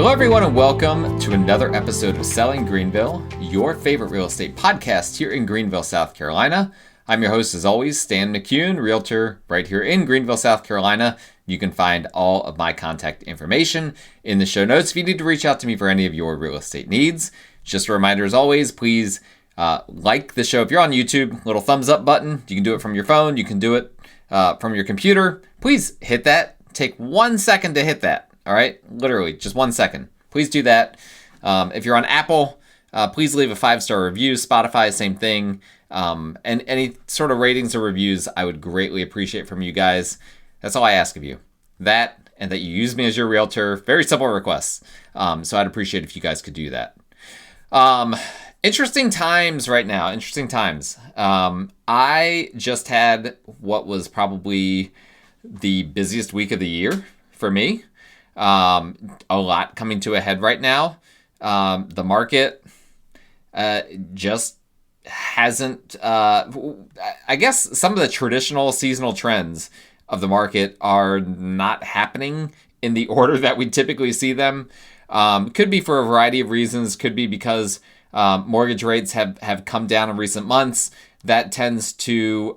Hello, everyone, and welcome to another episode of Selling Greenville, your favorite real estate podcast here in Greenville, South Carolina. I'm your host, as always, Stan McCune, realtor right here in Greenville, South Carolina. You can find all of my contact information in the show notes if you need to reach out to me for any of your real estate needs. Just a reminder, as always, please like the show. If you're on YouTube, little thumbs up button. You can do it from your phone. You can do it from your computer. Please hit that. Take 1 second to hit that. All right, literally just 1 second. Please do that. If you're on Apple, please leave a 5-star review. Spotify, same thing. And any sort of ratings or reviews, I would greatly appreciate from you guys. That's all I ask of you. That, and that you use me as your realtor. Very simple requests. So I'd appreciate if you guys could do that. Interesting times right now. Interesting times. I just had what was probably the busiest week of the year for me. A lot coming to a head right now. The market just hasn't, I guess some of the traditional seasonal trends of the market are not happening in the order that we typically see them. Could be for a variety of reasons. Could be because mortgage rates have come down in recent months. That tends to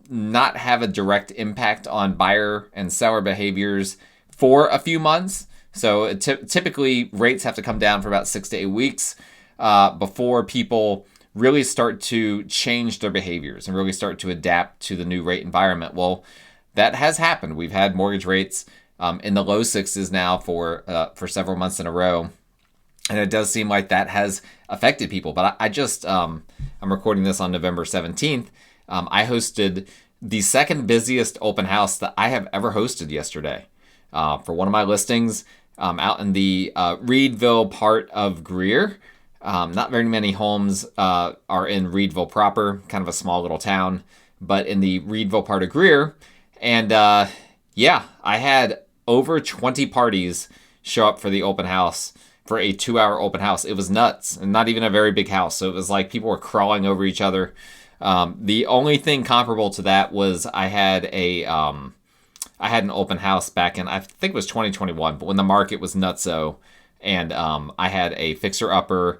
not have a direct impact on buyer and seller behaviors for a few months. So typically rates have to come down for about 6 to 8 weeks before people really start to change their behaviors and really start to adapt to the new rate environment. Well, that has happened. We've had mortgage rates in the low sixes now for several months in a row. And it does seem like that has affected people. But I just, I'm recording this on November 17th. I hosted the second busiest open house that I have ever hosted yesterday. For one of my listings out in the Reedville part of Greer. Not very many homes are in Reedville proper, kind of a small little town, but in the Reedville part of Greer. And I had over 20 parties show up for the open house, for a 2-hour open house. It was nuts, and not even a very big house. So it was like people were crawling over each other. The only thing comparable to that was I had an open house back in, I think it was 2021, but when the market was nutso, and I had a fixer-upper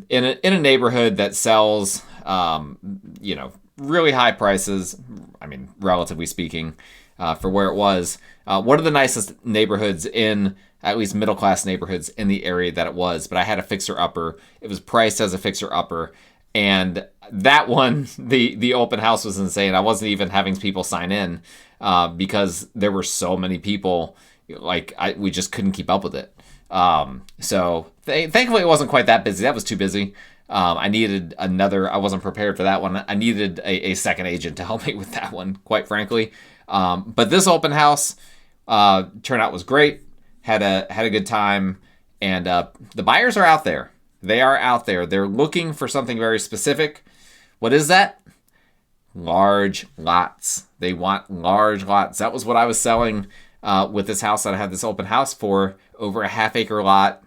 in a neighborhood that sells, really high prices, I mean, relatively speaking, for where it was. One of the nicest neighborhoods in, at least middle-class neighborhoods in the area that it was, but I had a fixer-upper. It was priced as a fixer-upper, and that one, the open house was insane. I wasn't even having people sign in because there were so many people, we just couldn't keep up with it. So thankfully it wasn't quite that busy. That was too busy. I needed I wasn't prepared for that one. I needed a second agent to help me with that one, quite frankly. But this open house turnout was great. Had a good time, and the buyers are out there. They are out there. They're looking for something very specific. What is that? Large lots. They want large lots. That was what I was selling with this house that I had this open house for. Over a half-acre lot,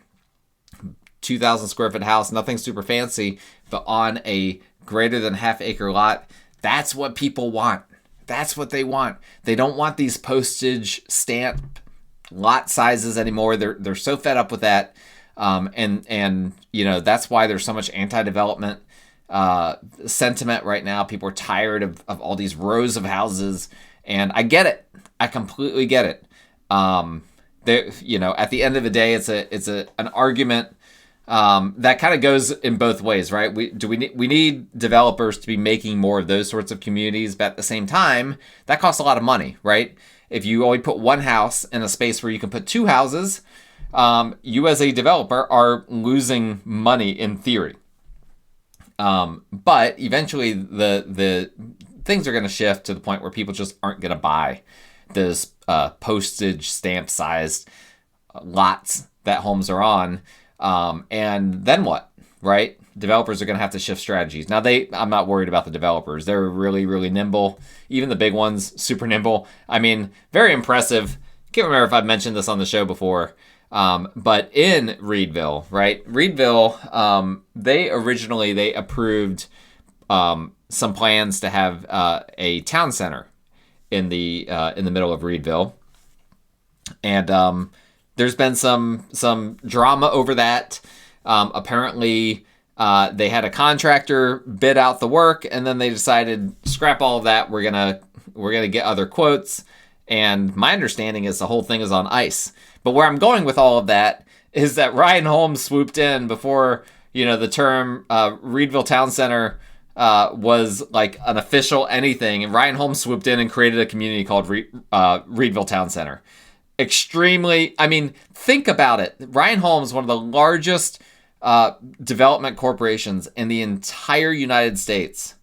2,000 square foot house, nothing super fancy, but on a greater than half-acre lot. That's what people want. That's what they want. They don't want these postage stamp lot sizes anymore. They're so fed up with that. And that's why there's so much anti-development sentiment right now. People are tired of all these rows of houses, and I get it. I completely get it. At the end of the day, it's an argument that kind of goes in both ways, right? We need developers to be making more of those sorts of communities, but at the same time, that costs a lot of money, right? If you only put one house in a space where you can put two houses, you as a developer are losing money in theory. But eventually the things are going to shift to the point where people just aren't going to buy those postage stamp sized lots that homes are on. And then what, right? Developers are going to have to shift strategies. Now I'm not worried about the developers. They're really, really nimble. Even the big ones, super nimble. I mean, very impressive. Can't remember if I've mentioned this on the show before. But in Reedville, right? Reedville, they approved some plans to have a town center in the middle of Reedville, and there's been some drama over that. Apparently, they had a contractor bid out the work, and then they decided scrap all of that. We're gonna get other quotes. And my understanding is the whole thing is on ice. But where I'm going with all of that is that Ryan Holmes swooped in before, the term Reedville Town Center was like an official anything. And Ryan Holmes swooped in and created a community called Reedville Town Center. Extremely, think about it. Ryan Holmes, one of the largest development corporations in the entire United States.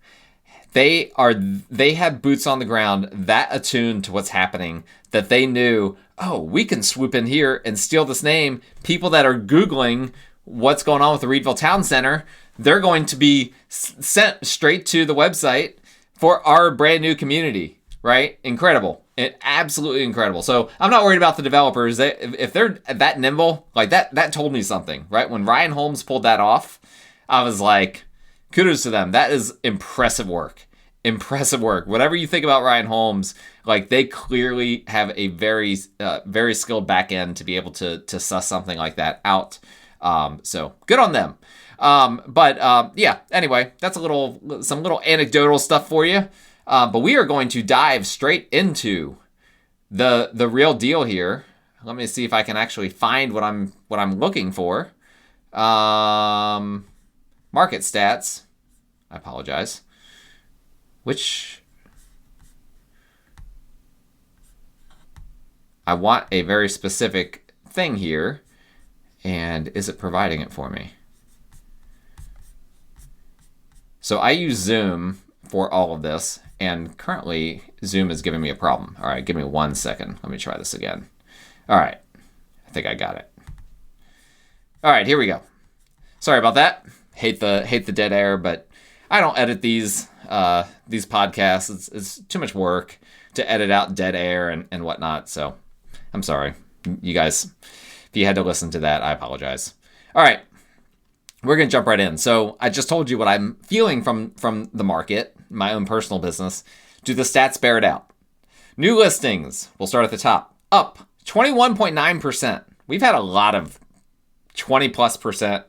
They have boots on the ground that attuned to what's happening that they knew, we can swoop in here and steal this name. People that are Googling what's going on with the Reedville Town Center, they're going to be sent straight to the website for our brand new community, right? Incredible. Absolutely incredible. So I'm not worried about the developers. If they're that nimble, like that told me something, right? When Ryan Holmes pulled that off, I was like, kudos to them. That is impressive work. Impressive work. Whatever you think about Ryan Holmes, like they clearly have a very, very skilled back end to be able to suss something like that out. So good on them. Anyway, that's some little anecdotal stuff for you. But we are going to dive straight into the real deal here. Let me see if I can actually find what I'm looking for. Market stats. I apologize. I want a very specific thing here. And is it providing it for me? So I use Zoom for all of this. And currently, Zoom is giving me a problem. All right, give me 1 second. Let me try this again. All right, I think I got it. All right, here we go. Sorry about that. Hate the dead air, but I don't edit these podcasts. It's too much work to edit out dead air and whatnot. So I'm sorry, you guys. If you had to listen to that, I apologize. All right, we're gonna jump right in. So I just told you what I'm feeling from the market, my own personal business. Do the stats bear it out? New listings. We'll start at the top. Up 21.9%. We've had a lot of 20+%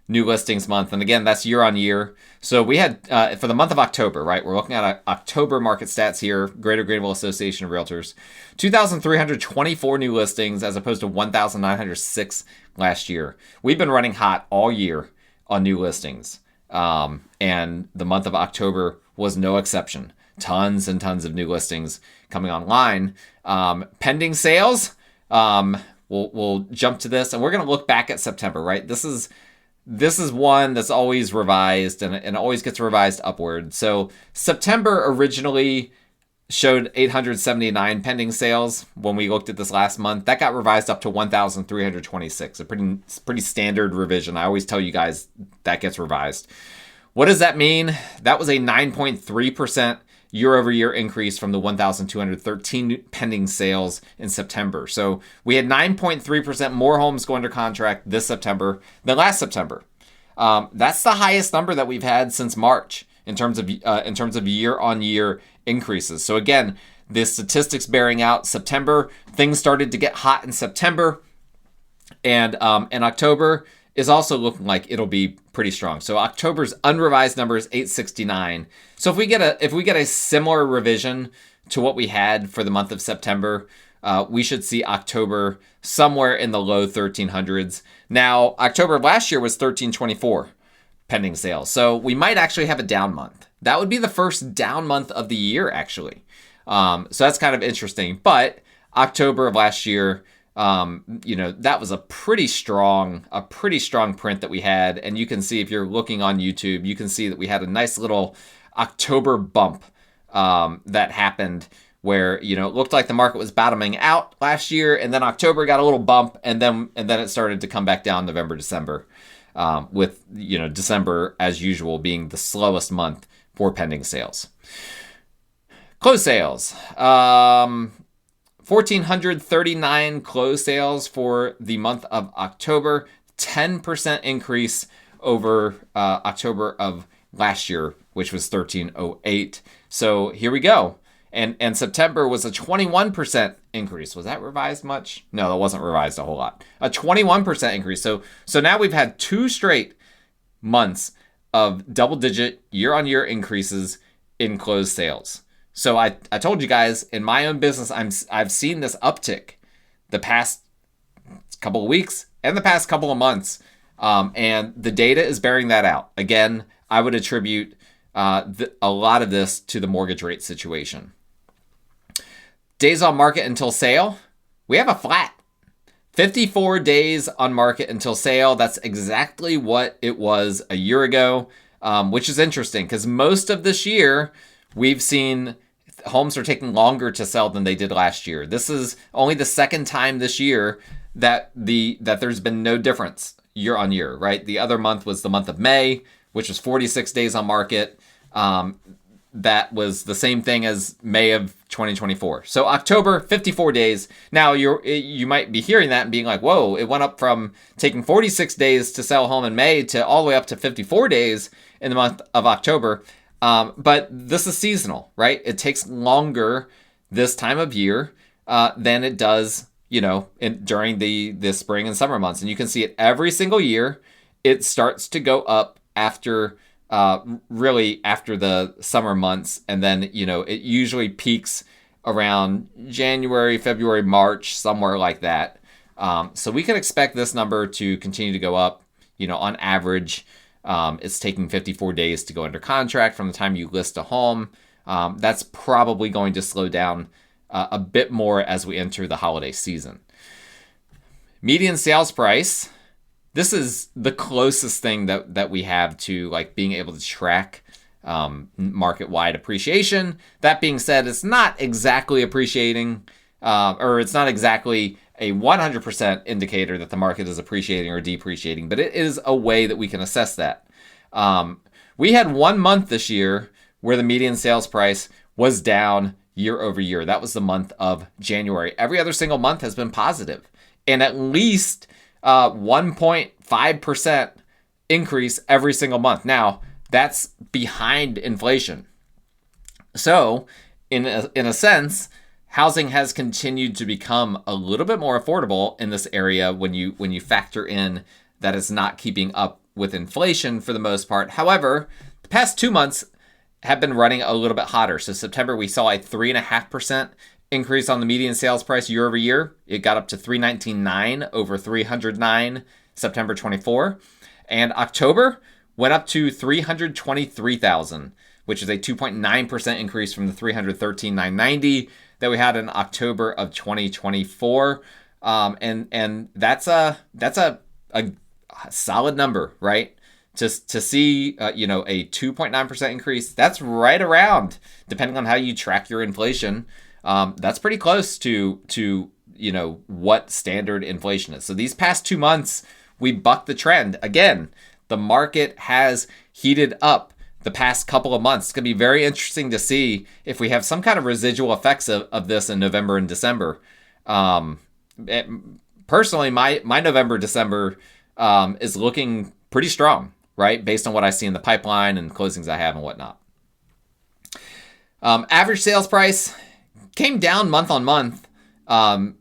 new listings month. And again, that's year on year. So we had, for the month of October, right? We're looking at October market stats here, Greater Greenville Association of Realtors. 2,324 new listings as opposed to 1,906 last year. We've been running hot all year on new listings. And the month of October was no exception. Tons and tons of new listings coming online. Pending sales, we'll jump to this, and we're going to look back at September, right? This is one that's always revised, and it always gets revised upward. So September originally showed 879 pending sales when we looked at this last month. That got revised up to 1,326, a pretty standard revision. I always tell you guys that gets revised. What does that mean? That was a 9.3% year-over-year increase from the 1,213 pending sales in September. So we had 9.3% more homes go under contract this September than last September. That's the highest number that we've had since March in terms of year-on-year increases. So again, the statistics bearing out September. Things started to get hot in September, and October is also looking like it'll be pretty strong. So October's unrevised number is 869. So if we get a similar revision to what we had for the month of September, we should see October somewhere in the low 1300s. Now, October of last year was 1324 pending sales. So we might actually have a down month. That would be the first down month of the year, actually. So that's kind of interesting. But October of last year, that was a pretty strong print that we had. And you can see, if you're looking on YouTube, you can see that we had a nice little October bump that happened where, it looked like the market was bottoming out last year, and then October got a little bump, and then it started to come back down November, December, with, December as usual being the slowest month for pending sales. Closed sales. 1,439 closed sales for the month of October, 10% increase over October of last year, which was 1,308. So here we go. And September was a 21% increase. Was that revised much? No, that wasn't revised a whole lot. A 21% increase. So now we've had 2 straight months of double-digit year-on-year increases in closed sales. So I told you guys, in my own business, I've seen this uptick the past couple of weeks and the past couple of months, and the data is bearing that out. Again, I would attribute a lot of this to the mortgage rate situation. Days on market until sale, we have a flat. 54 days on market until sale. That's exactly what it was a year ago, which is interesting because most of this year we've seen homes are taking longer to sell than they did last year. This is only the second time this year that there's been no difference year on year, right? The other month was the month of May, which was 46 days on market. That was the same thing as May of 2024. So October, 54 days. Now you might be hearing that and being like, whoa, it went up from taking 46 days to sell a home in May to all the way up to 54 days in the month of October. But this is seasonal, right? It takes longer this time of year than it does, during the spring and summer months. And you can see it every single year. It starts to go up after the summer months. And then, it usually peaks around January, February, March, somewhere like that. So we can expect this number to continue to go up. On average, it's taking 54 days to go under contract from the time you list a home. That's probably going to slow down a bit more as we enter the holiday season. Median sales price. This is the closest thing that we have to like being able to track market-wide appreciation. That being said, it's not exactly appreciating, or it's not exactly a 100% indicator that the market is appreciating or depreciating, but it is a way that we can assess that. We had 1 month this year where the median sales price was down year over year. That was the month of January. Every other single month has been positive, and at least 1.5% increase every single month. Now, that's behind inflation. So, in a sense, housing has continued to become a little bit more affordable in this area when you factor in that it's not keeping up with inflation for the most part. However, the past 2 months have been running a little bit hotter. So September, we saw a 3.5% increase on the median sales price year over year. It got up to $319,900 over $309 September 24. And October went up to $323,000, which is a 2.9% increase from the $313,990 that we had in October of 2024. And that's a solid number, right? To see a 2.9% increase, that's right around, depending on how you track your inflation, that's pretty close to what standard inflation is. So these past 2 months, we bucked the trend. Again, the market has heated up the past couple of months. It's going to be very interesting to see if we have some kind of residual effects of this in November and December. Personally, my November, December is looking pretty strong, right? Based on what I see in the pipeline and closings I have and whatnot. Average sales price came down month on month.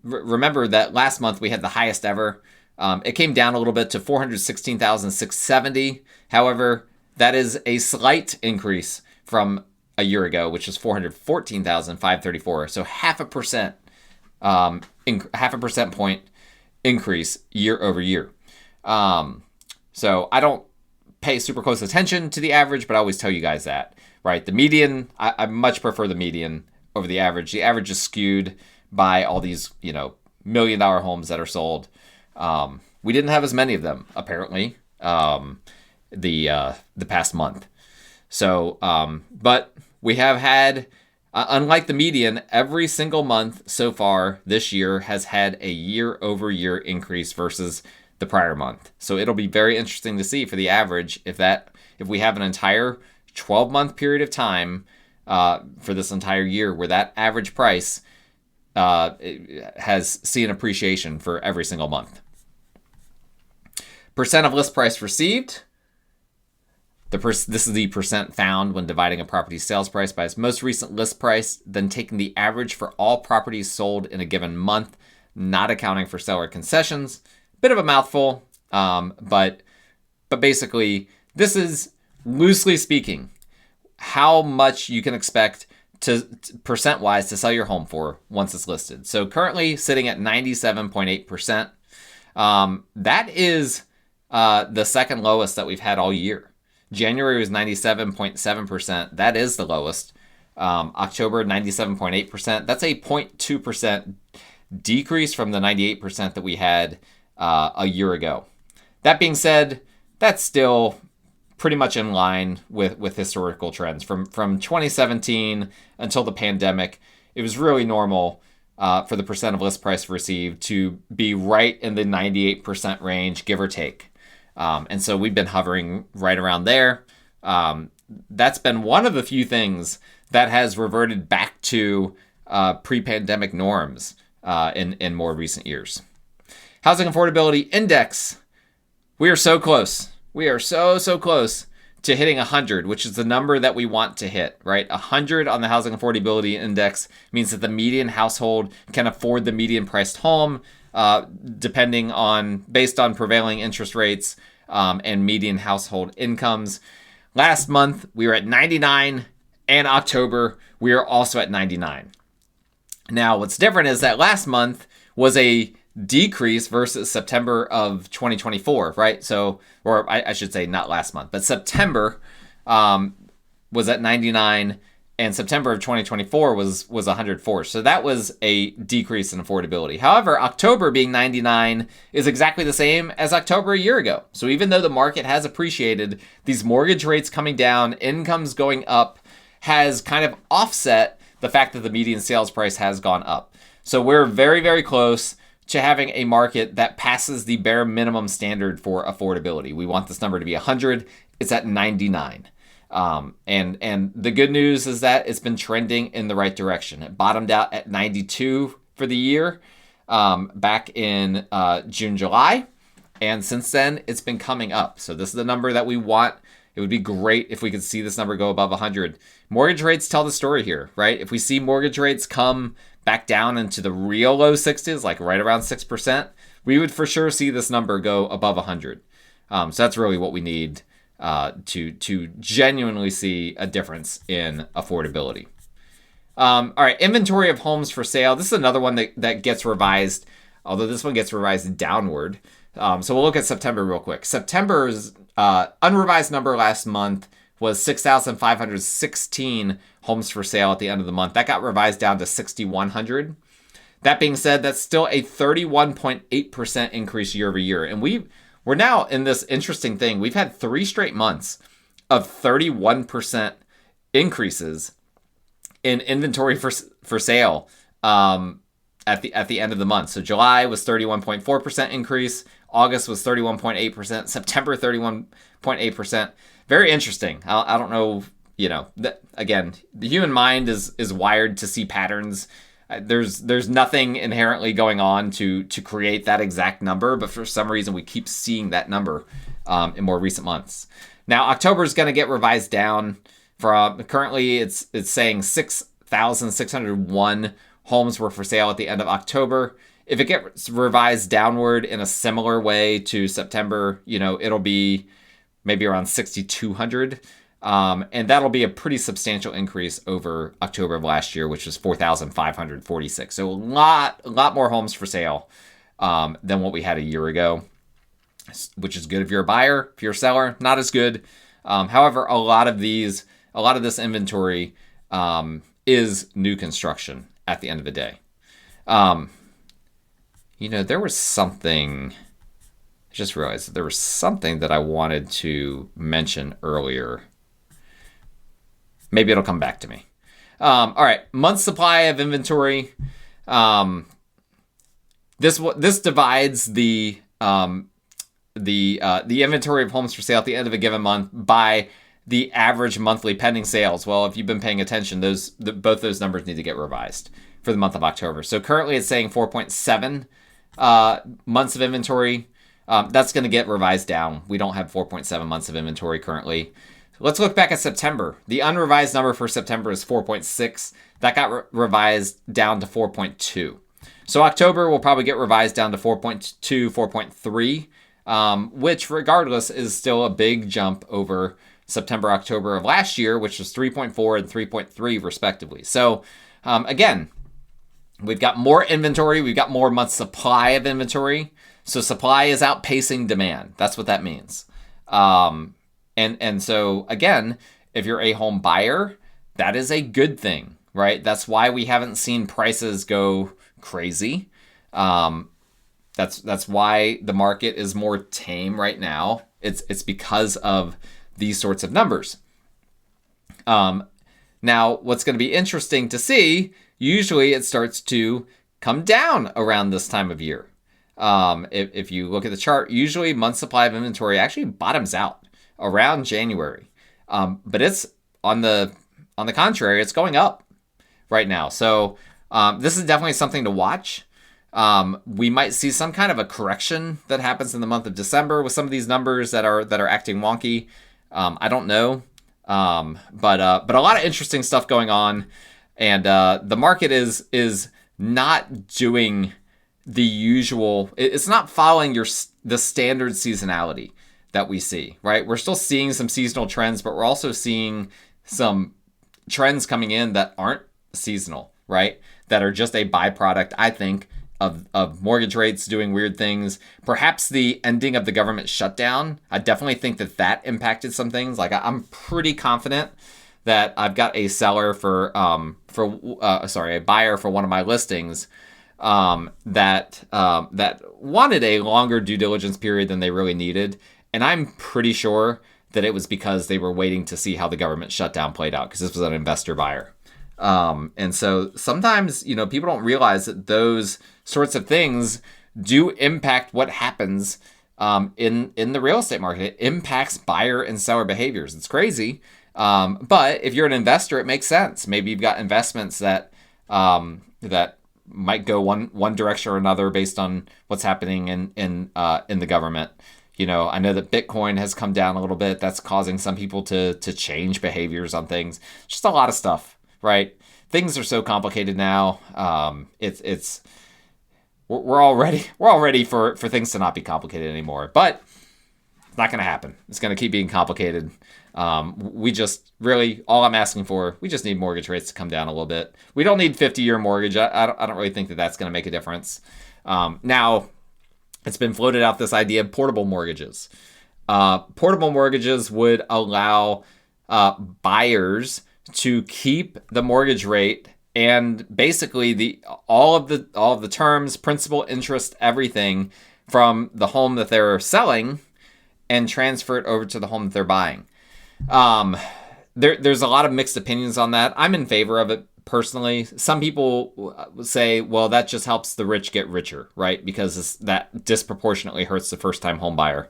Remember that last month we had the highest ever. It came down a little bit to $416,670. However, that is a slight increase from a year ago, which was $414,534. So half a percent point increase year over year. So I don't pay super close attention to the average, but I always tell you guys that, right? The median, I much prefer the median over the average. The average is skewed by all these, $1 million homes that are sold. We didn't have as many of them, apparently, the past month. So, but we have had, unlike the median, every single month so far this year has had a year over year increase versus the prior month. So it'll be very interesting to see for the average if we have an entire 12-month period of time for this entire year where that average price has seen appreciation for every single month. Percent of list price received. This is the percent found when dividing a property's sales price by its most recent list price, then taking the average for all properties sold in a given month, not accounting for seller concessions. Bit of a mouthful, but basically, this is, loosely speaking, how much you can expect to percent-wise to sell your home for once it's listed. So currently sitting at 97.8%. That is the second lowest that we've had all year. January was 97.7%. That is the lowest. October, 97.8%. That's a 0.2% decrease from the 98% that we had a year ago. That being said, that's still pretty much in line with historical trends. From 2017 until the pandemic, it was really normal for the percent of list price received to be right in the 98% range, give or take. And so we've been hovering right around there. That's been one of the few things that has reverted back to pre-pandemic norms in more recent years. Housing Affordability Index. We are so close. We are so close to hitting 100, which is the number that we want to hit, right? 100 on the Housing Affordability Index means that the median household can afford the median priced home, based on prevailing interest rates and median household incomes. Last month, we were at 99, and October, we are also at 99. Now, what's different is that last month was a decrease versus September of 2024, right? So, or I should say not last month, but September was at 99, and September of 2024 was 104. So that was a decrease in affordability. However, October being 99 is exactly the same as October a year ago. So even though the market has appreciated, these mortgage rates coming down, incomes going up, has kind of offset the fact that the median sales price has gone up. So we're very, very close to having a market that passes the bare minimum standard for affordability. We want this number to be 100. It's at 99. And the good news is that it's been trending in the right direction. It bottomed out at 92 for the year back in June, July. And since then, it's been coming up. So this is the number that we want. It would be great if we could see this number go above 100. Mortgage rates tell the story here, right? If we see mortgage rates come back down into the real low 60s, like right around 6%, we would for sure see this number go above 100. So that's really what we need to genuinely see a difference in affordability. All right, inventory of homes for sale. This is another one that gets revised, although this one gets revised downward. So we'll look at September real quick. September's unrevised number last month was 6,516 homes for sale at the end of the month. That got revised down to 6,100. That being said, that's still a 31.8% increase year over year. And we're now in this interesting thing. We've had 3 straight months of 31% increases in inventory for sale at the end of the month. So July was 31.4% increase. August was 31.8%. September 31.8%. Very interesting. I don't know. Again, the human mind is wired to see patterns. There's nothing inherently going on to create that exact number, but for some reason we keep seeing that number in more recent months. Now October is going to get revised down from currently it's saying 6,601 homes were for sale at the end of October. If it gets revised downward in a similar way to September, it'll be maybe around 6,200. And that'll be a pretty substantial increase over October of last year, which was 4,546. So a lot more homes for sale than what we had a year ago, which is good if you're a buyer. If you're a seller, not as good. However, a lot of this inventory is new construction at the end of the day. There was something, I just realized that there was something that I wanted to mention earlier. Maybe it'll come back to me. All right, month supply of inventory. This divides the inventory of homes for sale at the end of a given month by the average monthly pending sales. Well, if you've been paying attention, both those numbers need to get revised for the month of October. So currently it's saying 4.7 months of inventory. That's going to get revised down. We don't have 4.7 months of inventory currently. let's look back at September. The unrevised number for September is 4.6. That got revised down to 4.2. So October will probably get revised down to 4.2, 4.3, which regardless is still a big jump over September, October of last year, which was 3.4 and 3.3 respectively. So again, we've got more inventory. We've got more months supply of inventory. So supply is outpacing demand. That's what that means. And so again, if you're a home buyer, that is a good thing, right? That's why we haven't seen prices go crazy. That's why the market is more tame right now. It's because of these sorts of numbers. Now, what's going to be interesting to see, usually it starts to come down around this time of year. If you look at the chart, usually month supply of inventory actually bottoms out around January. But it's on the contrary, it's going up right now. So this is definitely something to watch. We might see some kind of a correction that happens in the month of December with some of these numbers that are acting wonky. I don't know. But a lot of interesting stuff going on, and the market is not doing the usual. It's not following the standard seasonality that we see, right? We're still seeing some seasonal trends, but we're also seeing some trends coming in that aren't seasonal, right? That are just a byproduct, I think, of mortgage rates doing weird things. Perhaps the ending of the government shutdown. I definitely think that impacted some things. Like I'm pretty confident that I've got a seller a buyer for one of my listings that wanted a longer due diligence period than they really needed. And I'm pretty sure that it was because they were waiting to see how the government shutdown played out, because this was an investor buyer. And so sometimes, people don't realize that those sorts of things do impact what happens in the real estate market. It impacts buyer and seller behaviors. It's crazy. But if you're an investor, it makes sense. Maybe you've got investments that might go one direction or another based on what's happening in the government. I know that Bitcoin has come down a little bit. That's causing some people to change behaviors on things. Just a lot of stuff, right? Things are so complicated now. We're all ready for things to not be complicated anymore. But it's not going to happen. It's going to keep being complicated. We just really, all I'm asking for, we just need mortgage rates to come down a little bit. We don't need 50-year mortgage. I don't really think that that's going to make a difference. Now, it's been floated out this idea of portable mortgages. Portable mortgages would allow buyers to keep the mortgage rate and basically all of the terms, principal, interest, everything from the home that they're selling and transfer it over to the home that they're buying. There's a lot of mixed opinions on that. I'm in favor of it personally. Some people say, well, that just helps the rich get richer, right? Because that disproportionately hurts the first-time home buyer.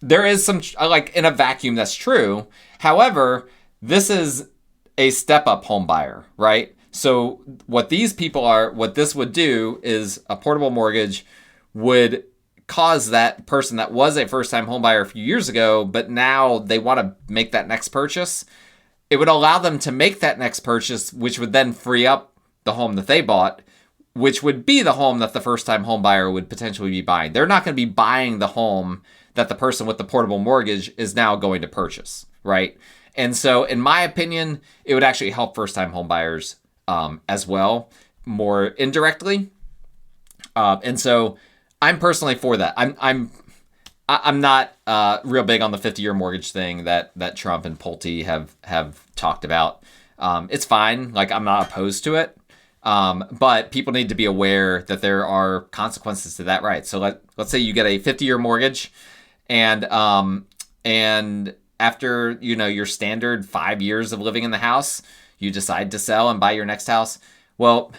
There is some, like, in a vacuum, that's true. However, this is a step-up home buyer, right? So what this would do is a portable mortgage would cause that person that was a first-time home buyer a few years ago, but now they want to make that next purchase. It would allow them to make that next purchase, which would then free up the home that they bought, which would be the home that the first-time home buyer would potentially be buying. They're not going to be buying the home that the person with the portable mortgage is now going to purchase, right? And so, in my opinion, it would actually help first-time home buyers as well, more indirectly. And so, I'm personally for that. I'm not real big on the 50-year mortgage thing that Trump and Pulte have talked about. It's fine. Like, I'm not opposed to it. But people need to be aware that there are consequences to that, right? So let's say you get a 50-year mortgage, and after your standard 5 years of living in the house, you decide to sell and buy your next house. Well,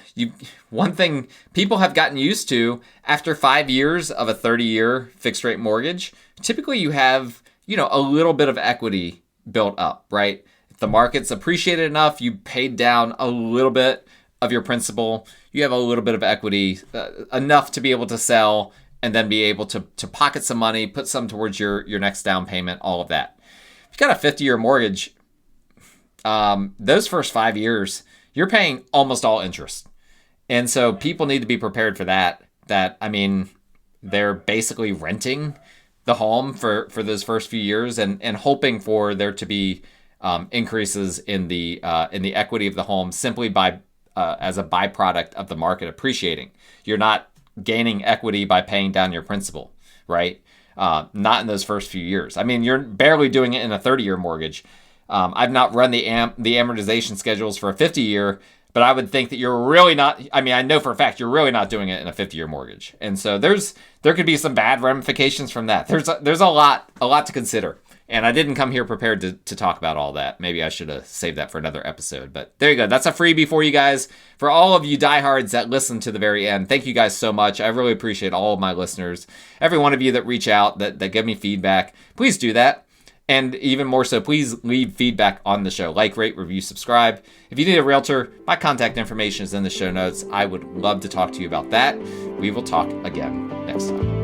one thing people have gotten used to, after 5 years of a 30-year fixed rate mortgage, typically you have, a little bit of equity built up, right? If the market's appreciated enough, you paid down a little bit of your principal, you have a little bit of equity, enough to be able to sell and then be able to pocket some money, put some towards your next down payment, all of that. If you got a 50-year mortgage, those first 5 years, you're paying almost all interest. And so people need to be prepared for that. I mean, they're basically renting the home for those first few years and hoping for there to be increases in the equity of the home simply by as a byproduct of the market appreciating. You're not gaining equity by paying down your principal, right? Not in those first few years. I mean, you're barely doing it in a 30-year mortgage. I've not run the amortization schedules for a 50-year, but I would think that you're really not. I mean, I know for a fact you're really not doing it in a 50-year mortgage, and so there could be some bad ramifications from that. There's a lot to consider, and I didn't come here prepared to talk about all that. Maybe I should have saved that for another episode. But there you go. That's a freebie for you guys. For all of you diehards that listen to the very end, thank you guys so much. I really appreciate all of my listeners, every one of you that reach out, that give me feedback. Please do that. And even more so, please leave feedback on the show. Like, rate, review, subscribe. If you need a realtor, my contact information is in the show notes. I would love to talk to you about that. We will talk again next time.